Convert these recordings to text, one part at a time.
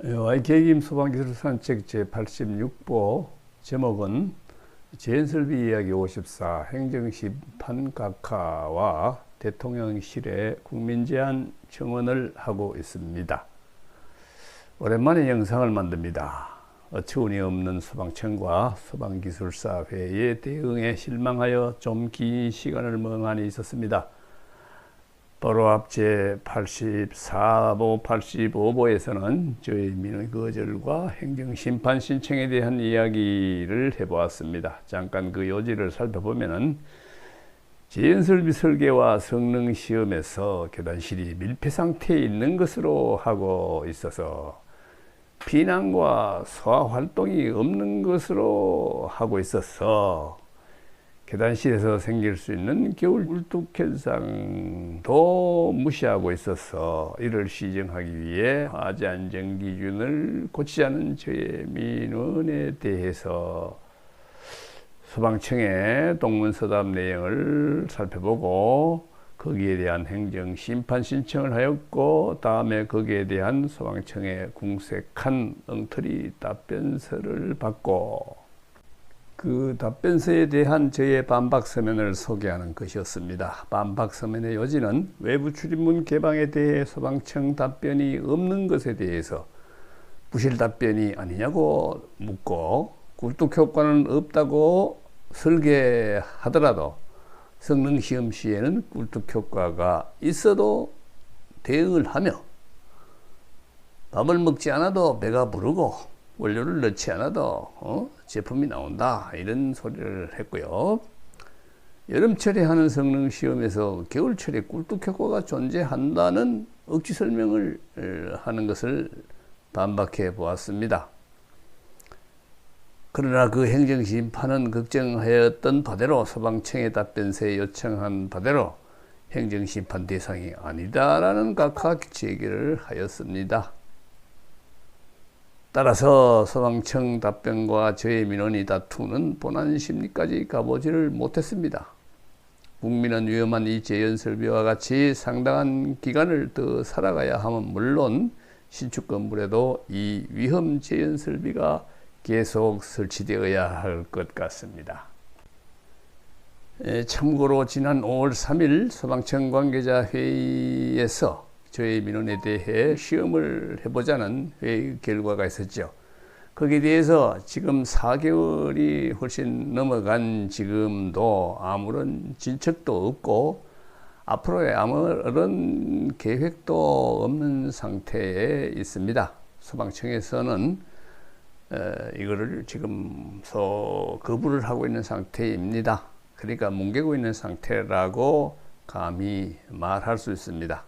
YK김 소방기술산책 제86보 제목은 재연설비 이야기 54 행정심판 각하와 대통령실에 국민제안 청원을 하고 있습니다. 오랜만에 영상을 만듭니다. 어처구니 없는 소방청과 소방기술사회의 대응에 실망하여 좀 긴 시간을 멍하니 있었습니다. 바로 앞 제84보, 85보에서는 저희 민의 거절과 행정심판 신청에 대한 이야기를 해보았습니다. 잠깐 그 요지를 살펴보면은 재연설비 설계와 성능시험에서 계단실이 밀폐 상태에 있는 것으로 하고 있어서 피난과 소화 활동이 없는 것으로 하고 있어서 계단실에서 생길 수 있는 겨울 굴뚝 현상도 무시하고 있어서 이를 시정하기 위해 화재 안전 기준을 고치자는 저의 민원에 대해서 소방청의 동문서답 내용을 살펴보고 거기에 대한 행정심판 신청을 하였고, 다음에 거기에 대한 소방청의 궁색한 엉터리 답변서를 받고 그 답변서에 대한 저의 반박 서면을 소개하는 것이었습니다. 반박 서면의 요지는 외부 출입문 개방에 대해 소방청 답변이 없는 것에 대해서 부실 답변이 아니냐고 묻고, 굴뚝 효과는 없다고 설계하더라도 성능시험 시에는 굴뚝 효과가 있어도 대응을 하며 밥을 먹지 않아도 배가 부르고 원료를 넣지 않아도 제품이 나온다, 이런 소리를 했고요. 여름철에 하는 성능시험에서 겨울철에 굴뚝 효과가 존재한다는 억지 설명을 하는 것을 반박해 보았습니다. 그러나 그 행정심판은 걱정하였던 바대로 소방청의 답변서에 요청한 바대로 행정심판 대상이 아니다라는 각하 제기를 하였습니다. 따라서 소방청 답변과 저의 민원이 다투는 본안 심리까지 가보지를 못했습니다. 국민은 위험한 이 재연설비와 같이 상당한 기간을 더 살아가야 함은 물론 신축 건물에도 이 위험 재연설비가 계속 설치되어야 할 것 같습니다. 참고로 지난 5월 3일 소방청 관계자 회의에서 저희 민원에 대해 시험을 해보자는 회의 결과가 있었죠. 거기에 대해서 지금 4개월이 훨씬 넘어간 지금도 아무런 진척도 없고 앞으로의 아무런 계획도 없는 상태에 있습니다. 소방청에서는 이거를 지금 거부를 하고 있는 상태입니다. 그러니까 뭉개고 있는 상태라고 감히 말할 수 있습니다.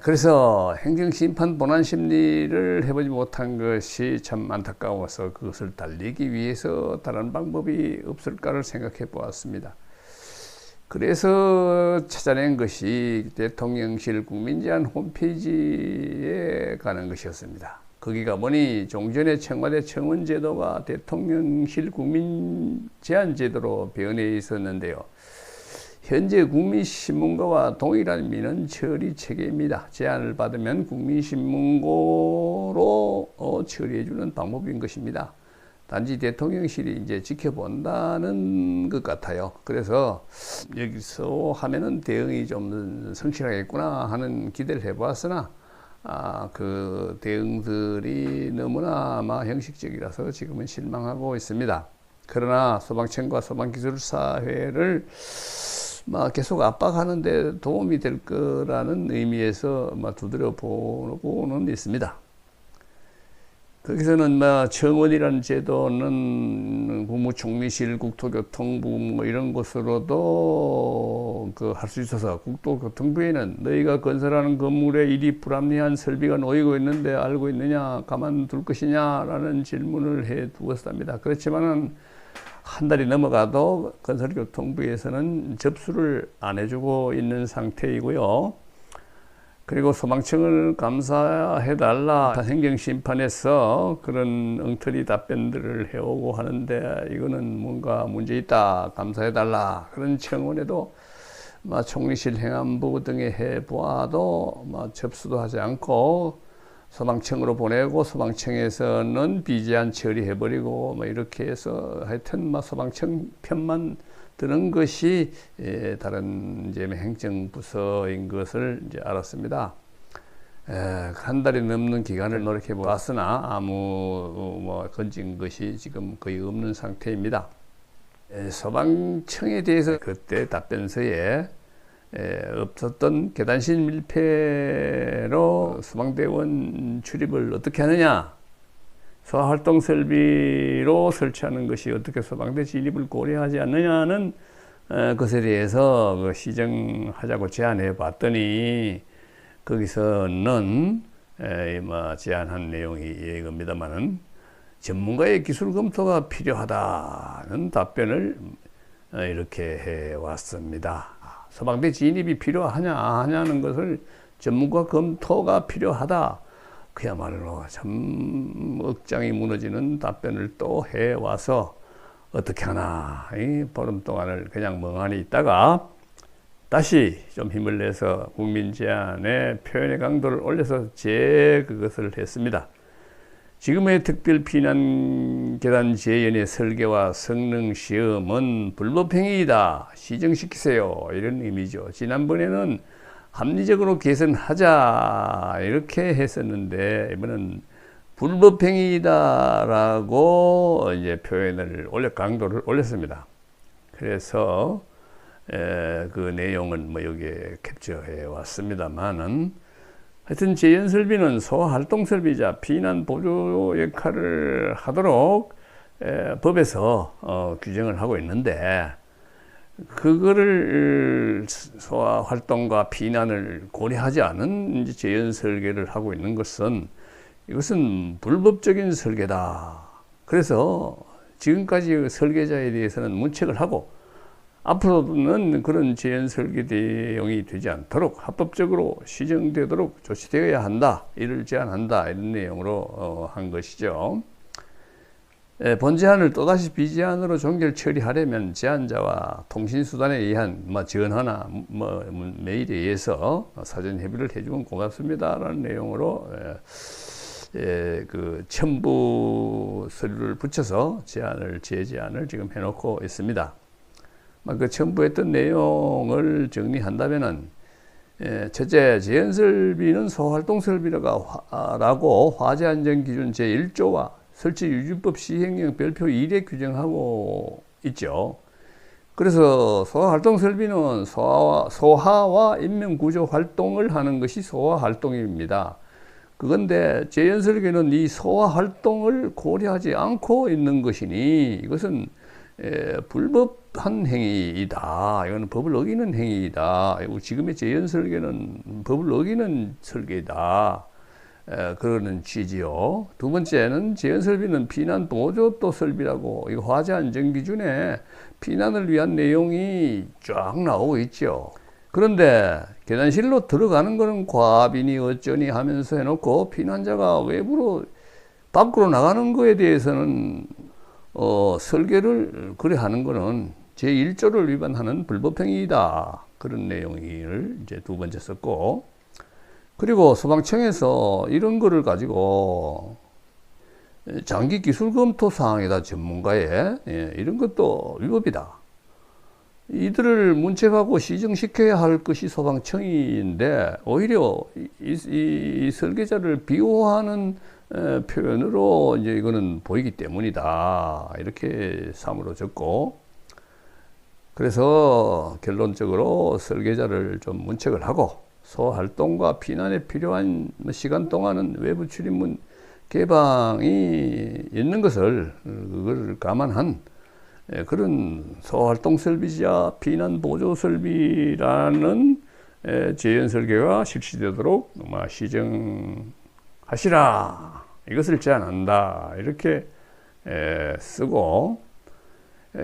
그래서 행정심판 본안 심리를 해보지 못한 것이 참 안타까워서 그것을 달리기 위해서 다른 방법이 없을까를 생각해 보았습니다. 그래서 찾아낸 것이 대통령실 국민제안 홈페이지에 가는 것이었습니다. 거기 가보니 종전의 청와대 청원제도가 대통령실 국민제안제도로 변해 있었는데요. 현재 국민신문고와 동일한 민원 처리 체계입니다. 제안을 받으면 국민신문고로 처리해주는 방법인 것입니다. 단지 대통령실이 이제 지켜본다는 것 같아요. 그래서 여기서 하면은 대응이 좀 성실하겠구나 하는 기대를 해보았으나 그 대응들이 너무나 형식적이라서 지금은 실망하고 있습니다. 그러나 소방청과 소방기술사회를 계속 압박하는 데 도움이 될 거라는 의미에서 두드려 보고는 있습니다. 거기서는 청원이라는 제도는 국무총리실, 국토교통부 이런 곳으로도 할 수 있어서 국토교통부에는 너희가 건설하는 건물에 이리 불합리한 설비가 놓이고 있는데 알고 있느냐, 가만둘 것이냐 라는 질문을 해 두었답니다. 그렇지만은 한 달이 넘어가도 건설교통부에서는 접수를 안 해주고 있는 상태이고요. 그리고 소방청을 감사해달라, 행정심판에서 그런 엉터리 답변들을 해오고 하는데 이거는 뭔가 문제 있다, 감사해달라, 그런 청원에도 총리실 행안부 등에 해보아도 접수도 하지 않고 소방청으로 보내고 소방청에서는 비제안 처리해버리고 뭐 이렇게 해서 하여튼 뭐 소방청 편만 드는 것이 다른 이제 행정부서인 것을 이제 알았습니다. 한 달이 넘는 기간을 노력해 보았으나 아무 뭐 건진 것이 지금 거의 없는 상태입니다. 소방청에 대해서 그때 답변서에 없었던 계단실 밀폐로 소방대원 출입을 어떻게 하느냐, 소화활동 설비로 설치하는 것이 어떻게 소방대 진입을 고려하지 않느냐는 것에 대해서 시정하자고 제안해 봤더니 거기서는 뭐 제안한 내용이 이겁니다만은 전문가의 기술 검토가 필요하다는 답변을 이렇게 해 왔습니다. 소방대 진입이 필요하냐는 것을 전문가 검토가 필요하다. 그야말로 참 억장이 무너지는 답변을 또 해와서 어떻게 하나 이 보름 동안을 그냥 멍하니 있다가 다시 좀 힘을 내서 국민 제안의 표현의 강도를 올려서 그것을 했습니다. 지금의 특별 피난 계단 재현의 설계와 성능 시험은 불법행위이다. 시정시키세요. 이런 의미죠. 지난번에는 합리적으로 개선하자 이렇게 했었는데 이번엔 불법행위다라고 이제 표현을 강도를 올렸습니다. 그래서 그 내용은 뭐 여기에 캡처해 왔습니다만은 하여튼 재현설비는 소활동설비자 피난 보조 역할을 하도록 법에서 규정을 하고 있는데 그거를 소화 활동과 피난을 고려하지 않은 이제 재현 설계를 하고 있는 것은 이것은 불법적인 설계다. 그래서 지금까지 설계자에 대해서는 문책을 하고 앞으로는 그런 재현 설계 대응이 되지 않도록 합법적으로 시정되도록 조치되어야 한다. 이를 제안한다. 이런 내용으로 한 것이죠. 본 제안을 또다시 비제안으로 종결 처리하려면 제안자와 통신수단에 의한 전화나 메일에 의해서 사전 협의를 해주면 고맙습니다라는 내용으로 그 첨부 서류를 붙여서 재제안을 지금 해놓고 있습니다. 그 첨부했던 내용을 정리한다면은 첫째, 재현설비는 소활동설비라고 화재안전기준 제1조와 설치유지법 시행령 별표 1에 규정하고 있죠. 그래서 소화활동설비는 소화와 인명구조 활동을 하는 것이 소화활동입니다. 그런데 재현설계는 이 소화활동을 고려하지 않고 있는 것이니 이것은 불법한 행위이다. 이거는 법을 어기는 행위이다. 지금의 재현설계는 법을 어기는 설계이다. 그러는 취지요. 두 번째는 재현설비는 피난 보조도 설비라고 이 화재 안전 기준에 피난을 위한 내용이 쫙 나오고 있죠. 그런데 계단실로 들어가는 거는 과비니 어쩌니 하면서 해놓고 피난자가 외부로 밖으로 나가는 거에 대해서는 설계를 그래 하는 거는 제1조를 위반하는 불법행위이다. 그런 내용을 이제 두 번째 썼고, 그리고 소방청에서 이런 거를 가지고 장기 기술 검토 사항이다. 전문가의 이런 것도 위법이다. 이들을 문책하고 시정시켜야 할 것이 소방청인데 오히려 이 설계자를 비호하는 표현으로 이제 이거는 보이기 때문이다. 이렇게 사무로 적고, 그래서 결론적으로 설계자를 좀 문책을 하고 소활동과 피난에 필요한 시간 동안은 외부 출입문 개방이 있는 것을 그걸 감안한 그런 소활동 설비자 피난 보조 설비라는 재현 설계가 실시되도록 시정하시라. 이것을 제안한다. 이렇게 쓰고,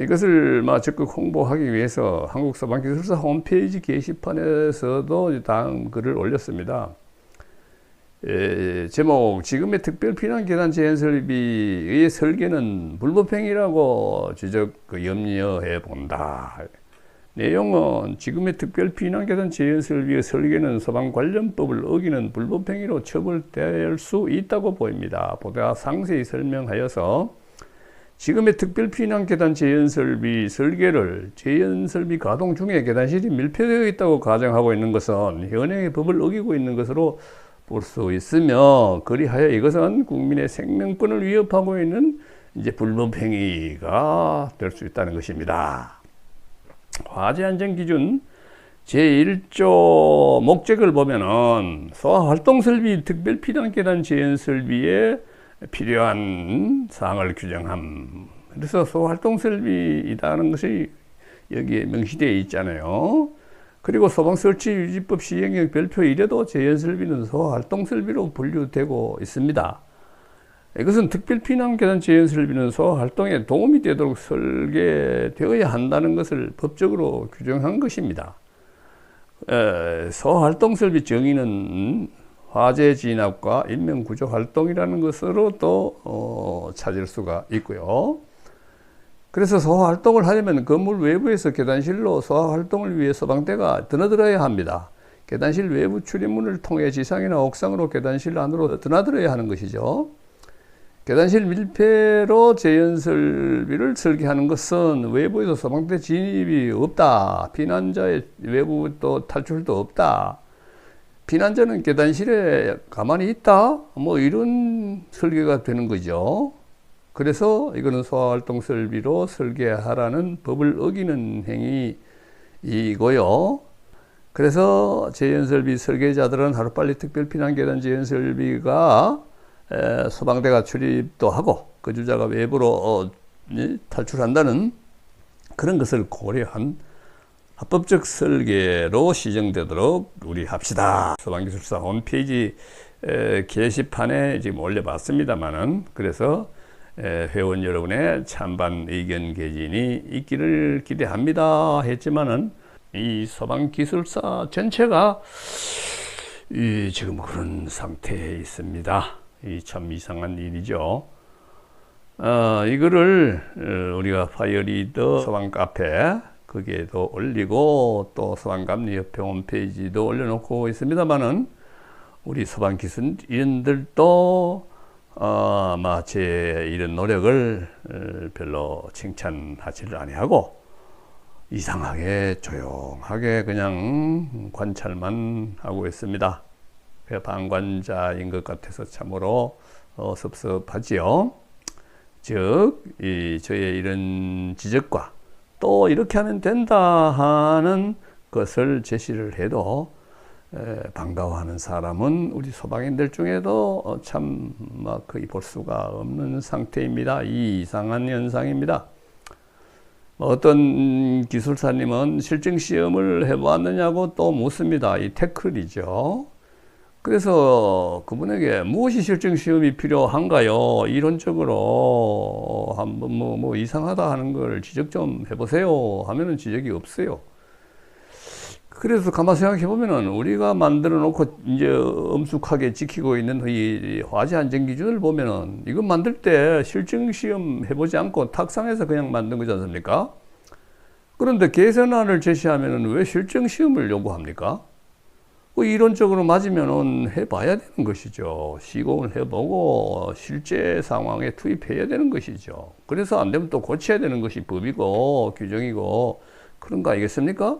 이것을 적극 홍보하기 위해서 한국소방기술사 홈페이지 게시판에서도 다음 글을 올렸습니다. 제목, 지금의 특별피난계단 재현설비의 설계는 불법행위라고 염려해 본다. 내용은 지금의 특별피난계단 재건설비의 설계는 소방관련법을 어기는 불법행위로 처벌될 수 있다고 보입니다. 보다 상세히 설명하여서 지금의 특별피난계단 재건설비 설계를 재건설비 가동 중에 계단실이 밀폐되어 있다고 가정하고 있는 것은 현행의 법을 어기고 있는 것으로 볼 수 있으며, 그리하여 이것은 국민의 생명권을 위협하고 있는 이제 불법행위가 될 수 있다는 것입니다. 화재안전기준 제1조 목적을 보면은 소화활동설비 특별피난계단 재건설비에 필요한 사항을 규정함. 그래서 소활동설비이다는 것이 여기에 명시되어 있잖아요. 그리고 소방설치유지법 시행령 별표 1에도 재건설비는 소활동설비로 분류되고 있습니다. 이것은 특별피난계단 재건설비는 소활동에 도움이 되도록 설계되어야 한다는 것을 법적으로 규정한 것입니다. 소활동설비 정의는 화재 진압과 인명구조 활동이라는 것으로 또 찾을 수가 있고요. 그래서 소화활동을 하려면 건물 외부에서 계단실로 소화활동을 위해 소방대가 드나들어야 합니다. 계단실 외부 출입문을 통해 지상이나 옥상으로 계단실 안으로 드나들어야 하는 것이죠. 계단실 밀폐로 재건설비를 설계하는 것은 외부에서 소방대 진입이 없다. 피난자의 외부 또 탈출도 없다. 피난자는 계단실에 가만히 있다. 뭐 이런 설계가 되는 거죠. 그래서 이거는 소화활동설비로 설계하라는 법을 어기는 행위이고요. 그래서 재건설비 설계자들은 하루빨리 특별피난계단 재건설비가 소방대가 출입도 하고 거주자가 외부로 탈출한다는 그런 것을 고려한 합법적 설계로 시정되도록 우리 합시다. 소방기술사 홈페이지 게시판에 지금 올려봤습니다만은, 그래서 회원 여러분의 찬반 의견 개진이 있기를 기대합니다 했지만은 이 소방기술사 전체가 지금 그런 상태에 있습니다. 참 이상한 일이죠. 이거를 우리가 파이어리더 소방카페 거기에도 올리고 또 소방감리협회 홈페이지도 올려놓고 있습니다만은 우리 소방기술인들도 아마 제 이런 노력을 별로 칭찬하지를 아니하고 이상하게 조용하게 그냥 관찰만 하고 있습니다. 방관자인 것 같아서 참으로 섭섭하지요. 즉, 저의 이런 지적과 또 이렇게 하면 된다 하는 것을 제시를 해도 반가워하는 사람은 우리 소방인들 중에도 참 거의 볼 수가 없는 상태입니다. 이 이상한 현상입니다. 어떤 기술사님은 실증시험을 해보았느냐고 또 묻습니다. 이 태클이죠. 그래서 그분에게 무엇이 실증시험이 필요한가요? 이론적으로 한번 뭐 이상하다 하는 걸 지적 좀 해보세요 하면은 지적이 없어요. 그래서 가만 생각해 보면은 우리가 만들어 놓고 이제 엄숙하게 지키고 있는 이 화재 안전 기준을 보면은 이거 만들 때 실증 시험 해보지 않고 탁상에서 그냥 만든 거지 않습니까? 그런데 개선안을 제시하면은 왜 실증 시험을 요구합니까? 이론적으로 맞으면은 해봐야 되는 것이죠. 시공을 해보고 실제 상황에 투입해야 되는 것이죠. 그래서 안 되면 또 고쳐야 되는 것이 법이고 규정이고 그런 거 아니겠습니까?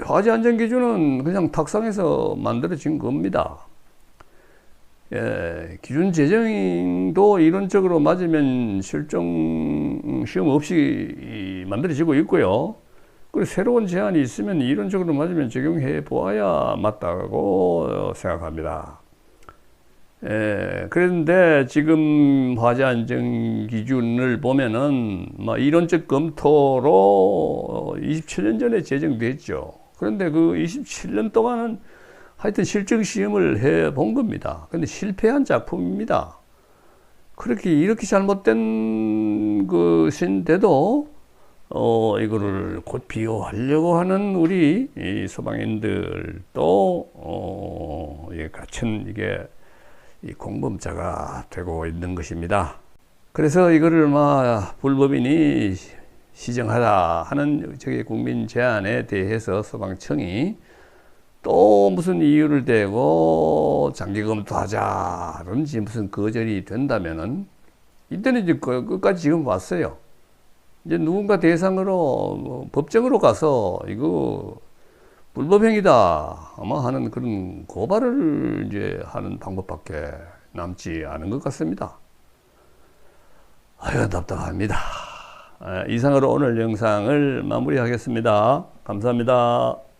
화재 안전 기준은 그냥 탁상에서 만들어진 겁니다. 기준 제정도 이론적으로 맞으면 실정 시험 없이 만들어지고 있고요. 그리고 새로운 제안이 있으면 이론적으로 맞으면 적용해 보아야 맞다고 생각합니다. 그런데 지금 화재 안전 기준을 보면은 이론적 검토로 27년 전에 제정됐죠. 그런데 그 27년 동안은 하여튼 실증 시험을 해 본 겁니다. 근데 실패한 작품입니다. 이렇게 잘못된 것인데도 이거를 곧 비호하려고 하는 우리 이 소방인들도 같은 이게 이 공범자가 되고 있는 것입니다. 그래서 이거를 불법이니 시정하라 하는 저기 국민 제안에 대해서 소방청이 또 무슨 이유를 대고 장기 검토하자든지 무슨 거절이 된다면은 이때는 이제 끝까지 지금 왔어요. 이제 누군가 대상으로 법정으로 가서 이거 불법행위다 아마 하는 그런 고발을 이제 하는 방법밖에 남지 않은 것 같습니다. 아유, 답답합니다. 이상으로 오늘 영상을 마무리하겠습니다. 감사합니다.